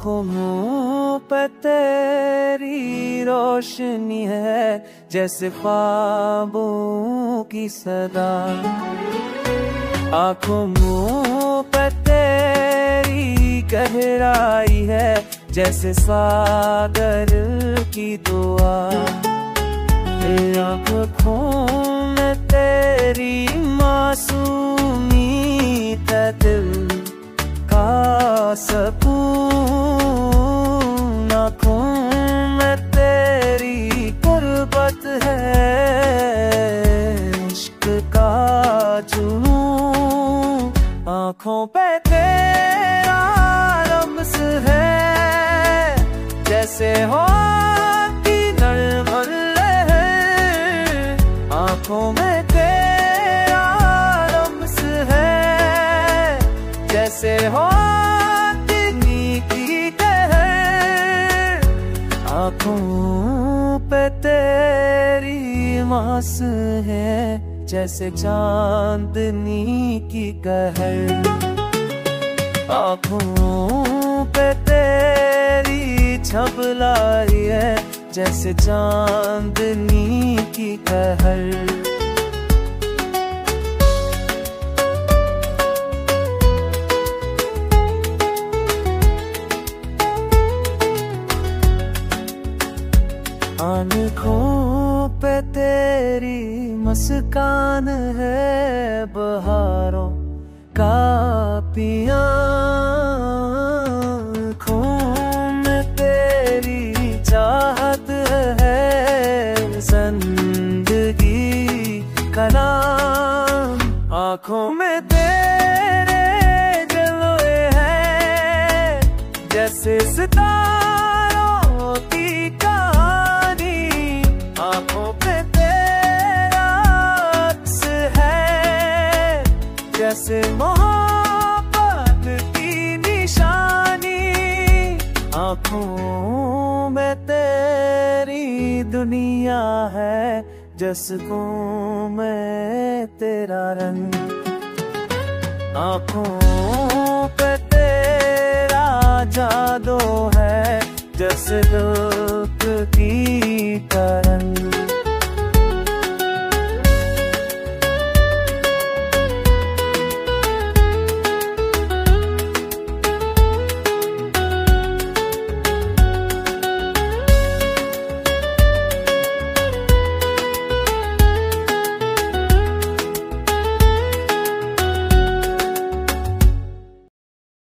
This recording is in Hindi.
आँखों मुँह पे तेरी रोशनी है जैसे ख्वाबों की सदा। आँखों मुँह पे तेरी गहराई है जैसे सागर की दुआ। आँखों में तेरी मासूमियत है दिल का सकून। आँखों में तेरी गुर्बत है इश्क का जुनून। आँखों पे तेरा रम्ज़ है जैसे हो की नरम लहर। आँखों में तेरा रम्ज़ है जैसे हो आँखों पे तेरी मास है जैसे चांदनी की कहर। आँखों पे तेरी छबलाई है जैसे चांदनी की कहर। आँखों पे तेरी मुस्कान है बहारों का पिया। आँखों में तेरी चाहत है जिंदगी का नाम। आँखों में तेरे जलवे हैं जैसे सितारों की कहानी। आँखों पे तेरा अक्स है जैसे मोहब्बत की निशानी। आँखों में तेरी दुनिया है जिसकों में तेरा रंग। आँखों पे तेरा जादू है जैसे रुख की तरंग।